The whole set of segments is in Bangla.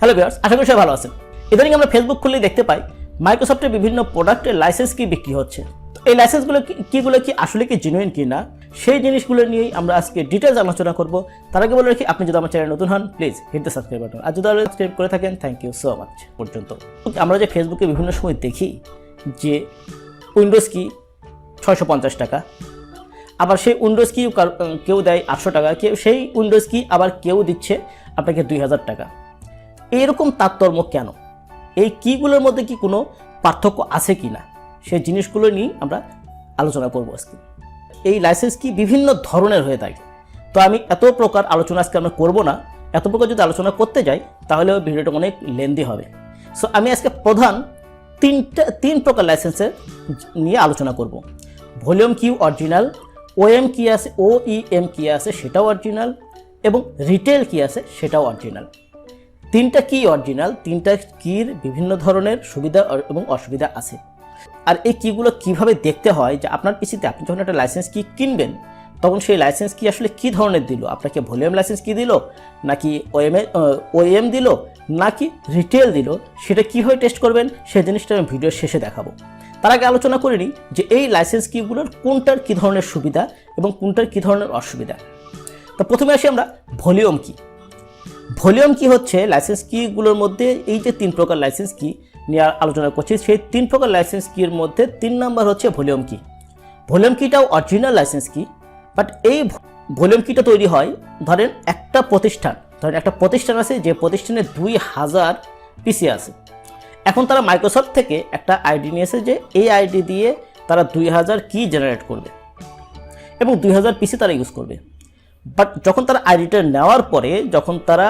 হ্যালো ভিউয়ার্স, আশা করি সবাই ভালো আছেন। ইদানিং আমরা ফেসবুক খুললেই দেখতে পাই মাইক্রোসফটের বিভিন্ন প্রোডাক্টের লাইসেন্স কি বিক্রি হচ্ছে। এই লাইসেন্সগুলো কি আসলে কি জেনুইন কি না, সেই জিনিসগুলো নিয়েই আমরা আজকে ডিটেইলস আলোচনা করব। তার আগে বলে রাখি, আপনি যদি আমার চ্যানেল নতুন হন please hit the subscribe button, আর যদি সাবস্ক্রাইব করে থাকেন থ্যাংক ইউ সো মাচ। পর্যন্ত আমরা যে ফেসবুকে বিভিন্ন সময় দেখি যে উইন্ডোজ কি 650 টাকা, আবার সেই উইন্ডোজ কি কেউ দেয় 800 টাকা, সেই উইন্ডোজ কি আবার কেউ দিচ্ছে আপনাকে 2000 টাকা। এইরকম তারতম্য কেন? এই কিগুলোর মধ্যে কি কোনো পার্থক্য আছে কি না, সেই জিনিসগুলো নিয়ে আমরা আলোচনা করব আজকে। এই লাইসেন্স কি বিভিন্ন ধরনের হয়ে থাকে, তো আমি এত প্রকার আলোচনা আজকে আমরা করব না। এত প্রকার যদি আলোচনা করতে যাই তাহলে ভিডিওটা অনেক লেন্দি হবে। সো আমি আজকে প্রধান তিন প্রকার লাইসেন্সের নিয়ে আলোচনা করব। ভলিউম কি অরিজিনাল, OEM কি আছে, OEM কি আছে সেটাও অরিজিনাল, এবং রিটেল কি আছে সেটাও অরিজিনাল। তিনটা কি অরিজিনাল, তিনটা কির বিভিন্ন ধরনের সুবিধা এবং অসুবিধা আছে। আর এই কিগুলো কিভাবে দেখতে হয়, যে আপনার পিসিতে আপনি যখন একটা লাইসেন্স কি কিনবেন তখন সেই লাইসেন্স কি আসলে কি ধরনের দিল, আপনাকে ভলিউম লাইসেন্স কি দিল, নাকি OEM দিল, নাকি রিটেল দিল, সেটা কীভাবে টেস্ট করবেন সেই জিনিসটা আমি ভিডিওর শেষে দেখাবো। তার আগে আলোচনা করে নিই যে এই লাইসেন্স কিগুলোর কোনটার কী ধরনের সুবিধা এবং কোনটার কী ধরনের অসুবিধা। তো প্রথমে আসি আমরা ভলিউম কি। ভলিউম কি হচ্ছে লাইসেন্স কিগুলোর মধ্যে এই যে 3 প্রকার লাইসেন্স কি নিয়ে আলোচনা করছি, সেই 3 প্রকার লাইসেন্স কির মধ্যে 3 নাম্বার হচ্ছে ভলিউম কি। ভলিউম কিটাও অরিজিনাল লাইসেন্স কি, বাট এই ভলিউম কিটা তৈরি হয় ধরেন একটা প্রতিষ্ঠান আছে, যে প্রতিষ্ঠানে 2000 পিসি আছে। এখন তারা মাইক্রোসফট থেকে একটা আইডি নিয়েছে যে এই আইডি দিয়ে তারা 2000 কি জেনারেট করবে এবং 2000 পিসি তারা ইউজ করবে। বাট যখন তারা আইডিটা নেওয়ার পরে যখন তারা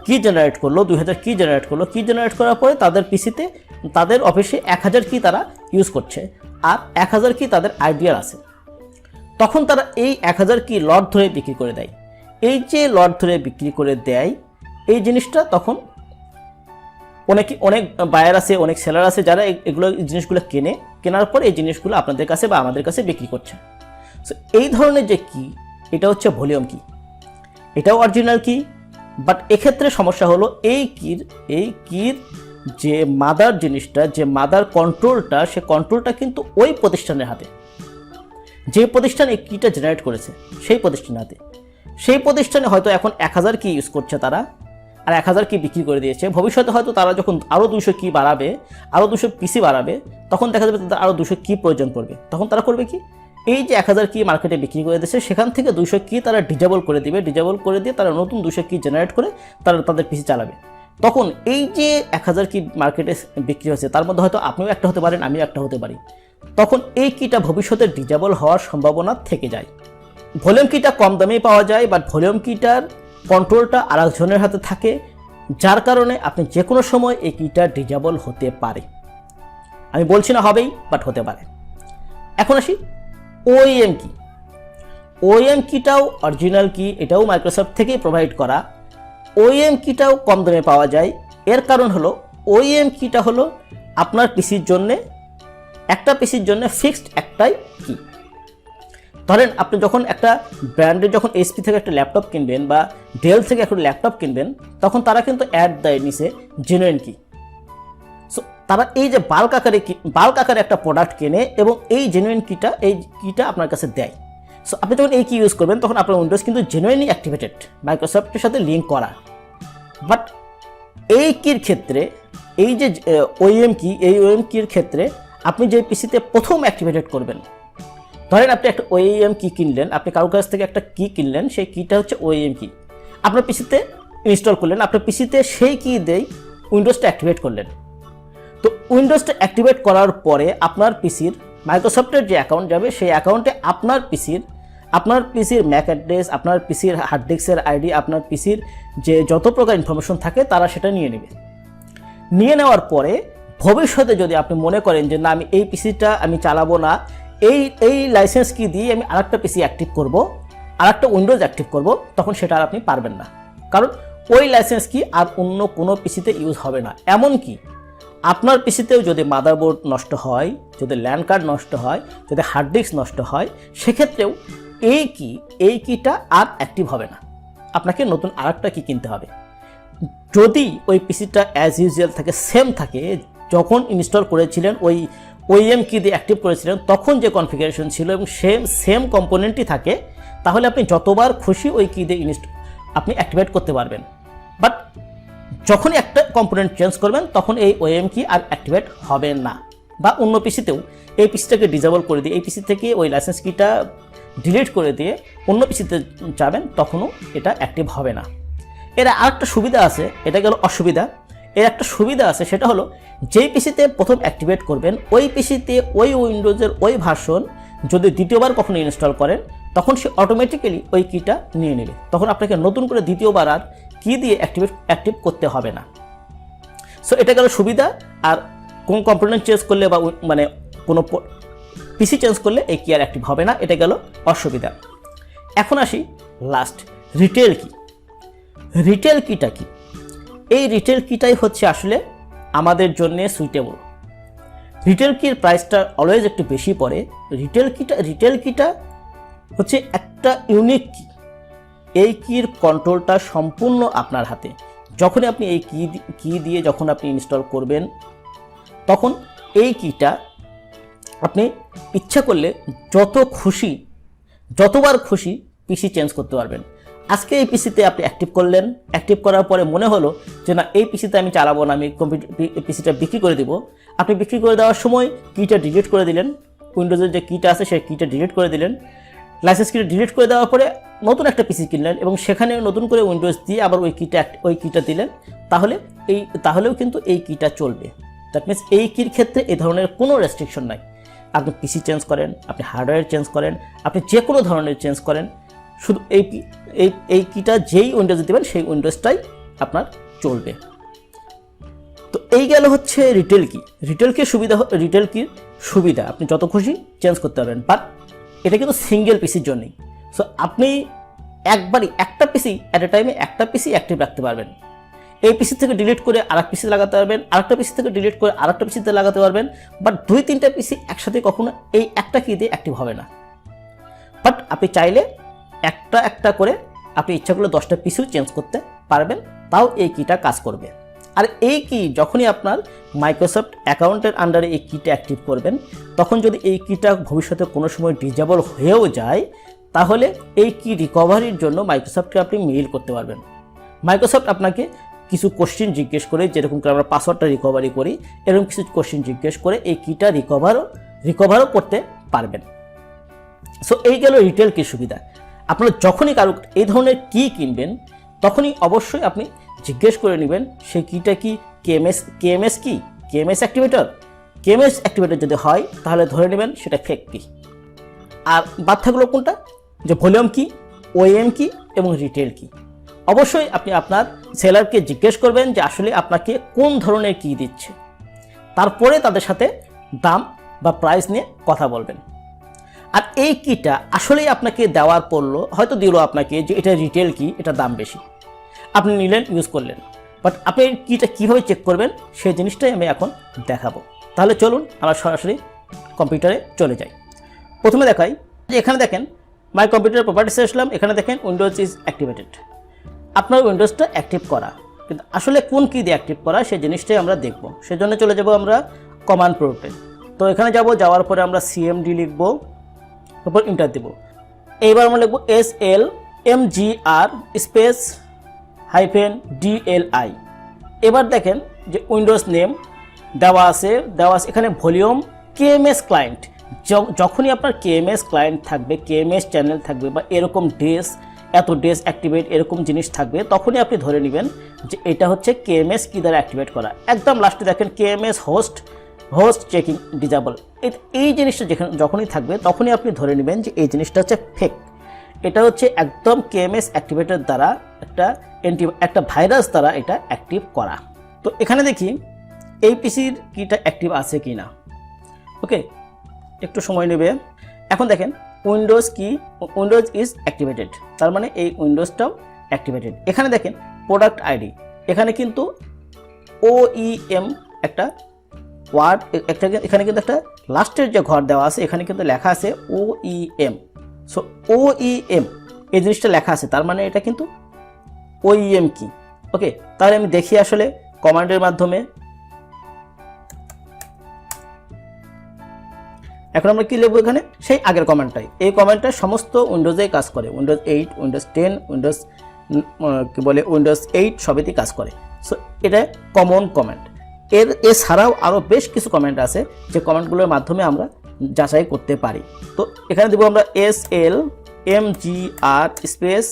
কি জেনারেট করলো, 2000 কি জেনারেট করলো, কি জেনারেট করার পরে তাদের পিসিতে তাদের অফিসে 1000 কি তারা ইউজ করছে, আর 1000 কি তাদের আইডিয়ার আছে। তখন তারা এই 1000 কি লট ধরে বিক্রি করে দেয়। এই যে লট ধরে বিক্রি করে দেয়, এই জিনিসটা তখন অনেক বায়ার আছে, অনেক সেলার আছে যারা জিনিসগুলো কেনার পর এই জিনিসগুলো আপনাদের কাছে বা আমাদের কাছে বিক্রি করছে। সো এই ধরনের যে কি, এটা হচ্ছে ভলিউম কি। এটাও অরিজিনাল কি, বাট এক্ষেত্রে সমস্যা হলো এই কির যে মাদার জিনিসটা, যে মাদার কন্ট্রোলটা, সে কন্ট্রোলটা কিন্তু ওই প্রতিষ্ঠানের হাতে। যে প্রতিষ্ঠান এই কিটা জেনারেট করেছে সেই প্রতিষ্ঠানের হাতে। সেই প্রতিষ্ঠানে হয়তো এখন 1000 কি ইউজ করছে তারা, আর 1000 কি বিক্রি করে দিয়েছে। ভবিষ্যতে হয়তো তারা যখন আরও 200 কি বাড়াবে, আরও 200 পিসি বাড়াবে, তখন দেখা যাবে তাদের আরও 200 কি প্রয়োজন পড়বে। তখন তারা করবে কি, এই যে 1000 কি মার্কেটে বিক্রি করে দিয়েছে সেখান থেকে 200 কি তারা ডিজেবল করে দিবে। ডিজেবল করে দিয়ে তারা নতুন 200 কি জেনারেট করে তারা তাদের পিসি চালাবে। তখন এই যে 1000 কি মার্কেটে বিক্রি হয়েছে তার মধ্যে হয়তো আপনিও একটা হতে পারেন, আমিও একটা হতে পারি। তখন এই কিটা ভবিষ্যতে ডিজেবল হওয়ার সম্ভাবনা থেকে যায়। ভলিউম কিটা কম দামেই পাওয়া যায়, বাট ভলিউম কিটার কন্ট্রোলটা আরেকজনের হাতে থাকে, যার কারণে আপনি যে কোনো সময় এই কিটা ডিজেবল হতে পারে। আমি বলছি না হবেই, বাট হতে পারে। এখন আসি OEM কি। OEM কিটাও অরিজিনাল কি, এটাও মাইক্রোসফট থেকেই প্রোভাইড করা। OEM কিটাও কম দামে পাওয়া যায়। এর কারণ হলো OEM কিটা হলো আপনার পিসির জন্যে, একটা পিসির জন্য ফিক্সড একটাই কি। ধরেন আপনি যখন একটা ব্র্যান্ডের যখন HP থেকে একটা ল্যাপটপ কিনবেন বা ডেল থেকে একটা ল্যাপটপ কিনবেন, তখন তারা কিন্তু অ্যাড দেয় নিচে জেনুইন কি। সো তারা এই যে বাল্ক আকারে একটা প্রোডাক্ট কেনে এবং এই জেনুইন কিটা আপনার কাছে দেয়। সো আপনি যখন এই কি ইউজ করবেন তখন আপনার উইন্ডোজ কিন্তু জেনুইনলি অ্যাক্টিভেটেড, মাইক্রোসফটের সাথে লিঙ্ক করা। বাট এই কির ক্ষেত্রে, এই যে OEM কি, এই OEM কির ক্ষেত্রে আপনি যে পিসিতে প্রথম অ্যাক্টিভেটেড করবেন, ধরেন আপনি একটা OEM কি কিনলেন, আপনি কারোর কাছ থেকে একটা কি কিনলেন, সেই কিটা হচ্ছে OEM কি, আপনার পিসিতে ইনস্টল করলেন, আপনার পিসিতে সেই কি দেয় উইন্ডোজটা অ্যাক্টিভেট করলেন। তো উইন্ডোজটা অ্যাক্টিভেট করার পরে আপনার পিসির মাইক্রোসফটের যে অ্যাকাউন্ট যাবে, সেই অ্যাকাউন্টে আপনার পিসির ম্যাক অ্যাড্রেস, আপনার পিসির হার্ড ডিস্কের আইডি, আপনার পিসির যে যত প্রকার ইনফরমেশন থাকে তারা সেটা নিয়ে নেবে। নিয়ে নেওয়ার পরে ভবিষ্যতে যদি আপনি মনে করেন যে না, আমি এই পিসিটা আমি চালাবো না, এই লাইসেন্স কি দিয়ে আমি আরেকটা পিসি অ্যাক্টিভ করব, আরেকটা উইন্ডোজ অ্যাক্টিভ করব, তখন সেটা আর আপনি পারবেন না। কারণ ওই লাইসেন্স কি আর অন্য কোনো পিসিতে ইউজ হবে না। এমনকি আপনার পিসিতেও যদি মাদারবোর্ড নষ্ট হয়, যদি ল্যান্ড কার্ড নষ্ট হয়, যদি হার্ড ডিস্ক নষ্ট হয়, সেক্ষেত্রেও এই কিটা আর অ্যাক্টিভ হবে না, আপনাকে নতুন আরেকটা কি কিনতে হবে। যদি ওই পিসিটা অ্যাজ ইউজুয়াল থাকে, সেম থাকে, যখন ইনস্টল করেছিলেন ওই OEM কি দিয়ে অ্যাক্টিভ করেছিলেন তখন যে কনফিগারেশন ছিল এবং সেম কম্পোনেন্টই থাকে, তাহলে আপনি যতবার খুশি ওই কি দিয়ে আপনি অ্যাক্টিভেট করতে পারবেন। বাট যখনই একটা কম্পোনেন্ট চেঞ্জ করবেন তখন এই OEM কি আর অ্যাক্টিভেট হবে না, বা অন্য পিসিতেও এই পিসিটাকে ডিসেবল করে দিয়ে এই পিসি থেকে ওই লাইসেন্স কিটা ডিলিট করে দিয়ে অন্য পিসিতে যাবেন, তখনও এটা অ্যাক্টিভ হবে না। এর আরেকটা সুবিধা আছে, এটা গেল অসুবিধা। এর একটা সুবিধা আছে, সেটা হলো যেই পিসিতে প্রথম অ্যাক্টিভেট করবেন ওই পিসিতে ওই উইন্ডোজের ওই ভার্সন যদি দ্বিতীয়বার কখনো ইনস্টল করেন তখন সে অটোমেটিক্যালি ওই কিটা নিয়ে নেবে, তখন আপনাকে নতুন করে দ্বিতীয়বার আর কি দিয়ে অ্যাক্টিভ করতে হবে না। সো এটা গেল সুবিধা। আর কোন কম্পোনেন্ট চেঞ্জ করলে বা মানে কোনো পিসি চেঞ্জ করলে এই কি আর অ্যাক্টিভ হবে না, এটা গেল অসুবিধা। এখন আসি লাস্ট, রিটেল কি। রিটেল কিটা কি? এই রিটেল কিটাই হচ্ছে আসলে আমাদের জন্য সুইটেবল। রিটেল কির প্রাইসটা অলওয়েজ একটু বেশি পড়ে। রিটেল কিটা হচ্ছে একটা ইউনিক কি। এই কির কন্ট্রোলটা সম্পূর্ণ আপনার হাতে। যখনই আপনি এই কি দিয়ে যখন আপনি ইনস্টল করবেন তখন এই কিটা আপনি ইচ্ছা করলে যতবার খুশি পিসি চেঞ্জ করতে পারবেন। আজকে এই পিসিতে আপনি অ্যাক্টিভ করলেন, অ্যাক্টিভ করার পরে মনে হলো যে না এই পিসিতে আমি চালাবো না, আমি পিসিটা বিক্রি করে দিব। আপনি বিক্রি করে দেওয়ার সময় কিটা ডিলিট করে দিলেন, উইন্ডোজের যে কিটা আছে সেই কিটা ডিলিট করে দিলেন। লাইসেন্স কিটা ডিলিট করে দেওয়ার পরে নতুন একটা পিসি কিনলেন এবং সেখানে নতুন করে উইন্ডোজ দিয়ে আবার ওই কিটা দিলেন, তাহলেও কিন্তু এই কিটা চলবে। দ্যাট মিনস এই কির ক্ষেত্রে এই ধরনের কোনো রেস্ট্রিকশন নাই। আপনি পিসি চেঞ্জ করেন, আপনি হার্ডওয়্যার চেঞ্জ করেন, আপনি যে কোনো ধরনের চেঞ্জ করেন, শুধু এই কিটা যেই উইন্ডোজে দেবেন সেই উইন্ডোজটাই আপনার চলবে। তো এই গেল হচ্ছে রিটেল কি। রিটেল কির সুবিধা আপনি যত খুশি চেঞ্জ করতে পারবেন, বাট এটা কিন্তু সিঙ্গেল পিসির জন্যই। সো আপনি একবারই একটা পিসি অ্যাট এ টাইমে একটা পিসি অ্যাক্টিভ রাখতে পারবেন। এই পিসি থেকে ডিলিট করে আরেক পিসি লাগাতে পারবেন, আরেকটা পিসি থেকে ডিলিট করে আরেকটা পিসিতে লাগাতে পারবেন, বাট 2-3টা পিসি একসাথে কখনো এই একটা কি দিয়ে অ্যাক্টিভ হবে না। বাট আপনি চাইলে একটা করে আপনি ইচ্ছা করলে 10টা পিসিও চেঞ্জ করতে পারবেন, তাও এই কিটা কাজ করবে। আর এই কি যখনই আপনার মাইক্রোসফট অ্যাকাউন্টের আন্ডারে এই কিটা অ্যাক্টিভ করবেন, তখন যদি এই কিটা ভবিষ্যতে কোনো সময় ডিসেবল হয়েও যায়, তাহলে এই কি রিকভারির জন্য মাইক্রোসফটকে আপনি মেইল করতে পারবেন। মাইক্রোসফট আপনাকে কিছু কোশ্চেন জিজ্ঞেস করে, যেরকম করে আমরা পাসওয়ার্ডটা রিকভারি করি, এরকম কিছু কোশ্চেন জিজ্ঞেস করে এই কিটা রিকভারও করতে পারবেন। সো এই গেল রিটেল কি সুবিধা। আপনারা যখনই কারো এই ধরনের কি কিনবেন তখনই অবশ্যই আপনি জিজ্ঞেস করে নেবেন সেই কিটা কি কেএমএস অ্যাক্টিভেটর যদি হয় তাহলে ধরে নেবেন সেটা ফেক কি। আর বাদ থাকলো কোনটা, যে ভলিউম কি, OEM কি এবং রিটেল কি। অবশ্যই আপনি আপনার সেলারকে জিজ্ঞেস করবেন যে আসলে আপনাকে কোন ধরনের কি দিচ্ছে, তারপরে তাদের সাথে দাম বা প্রাইস নিয়ে কথা বলবেন। আর এই কিটা আসলেই আপনাকে দেওয়ার পড়লো, হয়তো দিল আপনাকে যে এটা রিটেল কি, এটা দাম বেশি, আপনি নিলেন, ইউজ করলেন, বাট আপনি কিটা কীভাবে চেক করবেন সেই জিনিসটাই আমি এখন দেখাবো। তাহলে চলুন আমরা সরাসরি কম্পিউটারে চলে যাই। প্রথমে দেখাই যে এখানে দেখেন মাই কম্পিউটার প্রপার্টিসে আসলাম, এখানে দেখেন উইন্ডোজ ইজ অ্যাক্টিভেটেড। আপনার উইন্ডোজটা অ্যাক্টিভ করা, কিন্তু আসলে কোন কি দিয়ে অ্যাক্টিভ করা সেই জিনিসটাই আমরা দেখব। সেজন্য চলে যাব আমরা কমান্ড প্রম্পটে। তো এখানে যাওয়ার পরে আমরা CMD লিখব, তারপর ইন্টার দেব। এইবার আমরা লিখব SLMGR স্পেস -DLI। এবার দেখেন যে উইন্ডোজ নেম দেওয়া আছে এখানে ভলিউম KMS ক্লায়েন্ট। যখনই আপনার KMS ক্লায়েন্ট থাকবে, KMS চ্যানেল থাকবে বা এরকম এত ডেস অ্যাক্টিভেট এরকম জিনিস থাকবে, তখনই আপনি ধরে নেবেন যে এটা হচ্ছে KMS কি দ্বারা অ্যাক্টিভেট করা। একদম লাস্টে দেখেন KMS হোস্ট চেকিং ডিজেবল। এই জিনিসটা যখনই থাকবে তখনই আপনি ধরে নেবেন যে এই জিনিসটা হচ্ছে ফেক। এটা হচ্ছে একদম KMS অ্যাক্টিভেটর দ্বারা একটা ভাইরাস দ্বারা এটা অ্যাক্টিভ করা। তো এখানে দেখি এই পিসির কিটা অ্যাক্টিভ আছে কি না। ওকে, একটু সময় নেবে। এখন দেখেন উইন্ডোজ ইজ অ্যাক্টিভেটেড, তার মানে এই উইন্ডোজটাও অ্যাক্টিভেটেড। এখানে দেখেন প্রোডাক্ট আইডি, এখানে কিন্তু OEM একটা ওয়ার্ড, এখানে কিন্তু একটা লাস্টের যে ঘর দেওয়া আছে এখানে কিন্তু লেখা আছে OEM। সো OEM এই জিনিসটা লেখা আছে, তার মানে এটা কিন্তু OEM কি। ওকে, তাহলে আমি দেখি আসলে কমান্ডের মাধ্যমে। এখন আমরা কি লিখবো এখানে, সেই আগের কমান্ডটাই। এই কমান্ডটা সমস্ত উইন্ডোজেই কাজ করে, উইন্ডোজ 8, উইন্ডোজ 10, উইন্ডোজ কি বলে উইন্ডোজ 8 সবেতেই কাজ করে। সো এটা কমন কমান্ড। এছাড়াও আরও বেশ কিছু কমান্ড আছে যে কমান্ডগুলোর মাধ্যমে আমরা যাচাই করতে পারি। তো এখানে দেবো আমরা SLMGR স্পেস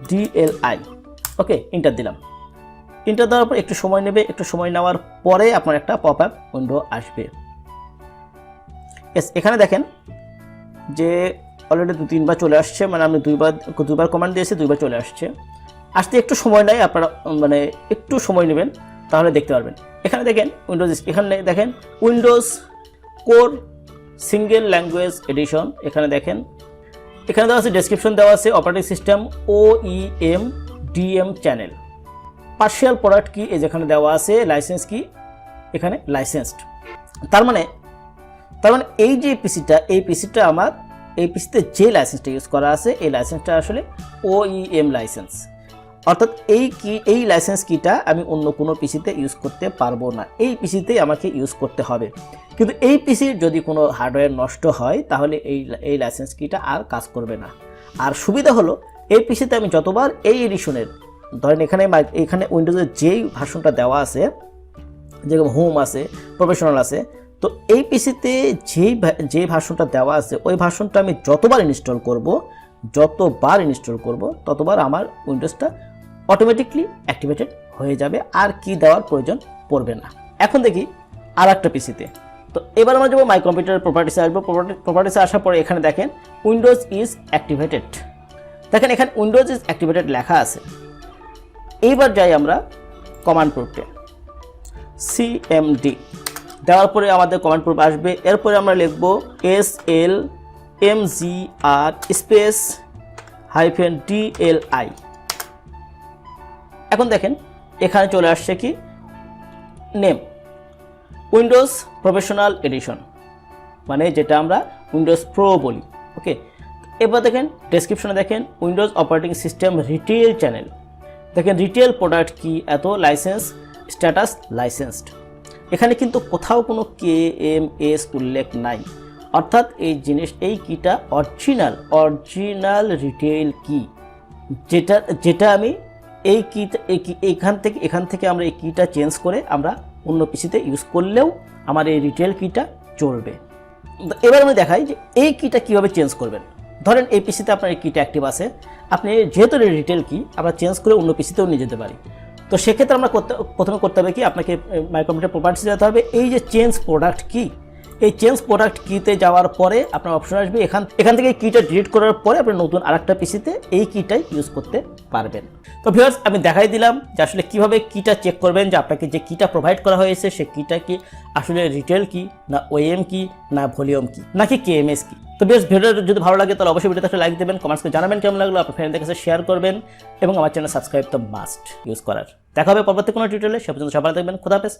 -DLI। ওকে, এন্টার দিলাম। এন্টার দেওয়ার পর একটু সময় নেবে, একটু সময় নেওয়ার পরে আপনার একটা পপ আপ উইন্ডো আসবে। এখানে দেখেন যে অলরেডি 2-3 বার চলে আসছে, মানে আমি দুইবার কমান্ড দিয়েছি, 2বার চলে আসছে। আসতে একটু সময় নেয়, আপনারা মানে একটু সময় নেবেন, তাহলে দেখতে পারবেন। এখানে দেখেন এখানে দেখেন Windows core single language edition. এখানে দেখেন, এখানে দেওয়া আছে ডেসক্রিপশন দেওয়া আছে operating system OEM DM channel, partial product key এই যেখানে দেওয়া আছে, লাইসেন্স কি এখানে লাইসেন্সড। তার মানে এই যে পিসিটা আমার এই পিসিতে যে লাইসেন্সটা ইউজ করা আছে এই লাইসেন্সটা আসলে OEM লাইসেন্স, অর্থাৎ এই লাইসেন্স কিটা আমি অন্য কোনো পিসিতে ইউজ করতে পারবো না, এই পিসিতেই আমাকে ইউজ করতে হবে। কিন্তু এই পিসির যদি কোনো হার্ডওয়্যার নষ্ট হয় তাহলে এই লাইসেন্স কিটা আর কাজ করবে না। আর সুবিধা হলো এই পিসিতে আমি যতবার এই এডিশনের, ধরেন এখানে উইন্ডোজের যেই ভার্সনটা দেওয়া আছে, যেরকম হোম আছে, প্রফেশনাল আছে, তো এই পিসিতে যে ভার্সনটা দেওয়া আছে ওই ভার্সনটা আমি যতবার ইনস্টল করব ততবার আমার উইন্ডোজটা অটোমেটিকলি অ্যাক্টিভেটেড হয়ে যাবে, আর কি দেওয়ার প্রয়োজন পড়বে না। এখন দেখি আর একটা পিসিতে। তো এবার আমরা যাবো মাই কম্পিউটার প্রপার্টিসে আসবো। প্রপার্টিসে আসার পরে এখানে দেখেন উইন্ডোজ ইজ অ্যাক্টিভেটেড, দেখেন এখানে উইন্ডোজ ইজ অ্যাক্টিভেটেড লেখা আছে। এইবার যাই আমরা কমান্ড প্রম্পটে, CMD দেওয়ার পরে আমাদের কমান্ড প্রম্পট আসবে। এরপরে আমরা লিখব SLMGR স্পেস -DLI। এখন দেখেন এখানে চলে আসছে কি নেম, উইন্ডোজ প্রফেশনাল এডিশন, মানে যেটা আমরা উইন্ডোজ প্রো বলি। ওকে, এবার দেখেন ডেসক্রিপশনে দেখেন Windows operating system retail channel, দেখেন রিটেল প্রোডাক্ট কি এত, লাইসেন্স স্ট্যাটাস লাইসেন্সড। এখানে কিন্তু কোথাও কোনো KMS উল্লেখ নাই, অর্থাৎ এই কিটা অরিজিনাল রিটেল কি, যেটা আমি এখান থেকে আমরা এই কিটা চেঞ্জ করে আমরা অন্য পিসিতে ইউজ করলেও আমার এই রিটেল কিটা চলবে। এবার আমি দেখাই যে এই কিটা কীভাবে চেঞ্জ করবেন। ধরেন এই পিসিতে আপনার এই কিটা অ্যাক্টিভ আছে, আপনি যেহেতু রিটেল কি আমরা চেঞ্জ করে অন্য পিসিতেও নিয়ে যেতে পারি। তো সেক্ষেত্রে আমরা প্রথমে করতে হবে কি, আপনাকে মাই কম্পিউটার প্রপার্টিসে যেতে হবে, এই যে চেঞ্জ প্রোডাক্ট কি, এই চেঞ্জ প্রোডাক্ট কিতে যাওয়ার পরে আপনার অপশন আসবে, এখান থেকে কিটা ডিলিট করার পরে আপনি নতুন আরেকটা পিসিতে এই কিটাই ইউজ করতে পারবেন। তো ভিউয়ার্স আমি দেখাই দিলাম যে আসলে কিভাবে কিটা চেক করবেন যে আপনাকে যে কিটা প্রোভাইড করা হয়েছে সে কিটা কি আসলে রিটেল কি, না OEM কি, না ভলিউম কি, নাকি KMS কি। তো বেশ, ভিডিওটা যদি ভালো লাগে তাহলে অবশ্যই ভিডিওতে একটা লাইক দেবেন, কমেন্টস করে জানাবেন কেমন লাগলো, আপনার ফ্রেন্ডদের কাছে শেয়ার করবেন এবং আমার চ্যানেল সাবস্ক্রাইব তো মাস্ট ইউজ করার। দেখা হবে পরবর্তী কোনো টিউটোরিয়ালে, সে পর্যন্ত সবাই থাকবেন, খোদা হাফেজ।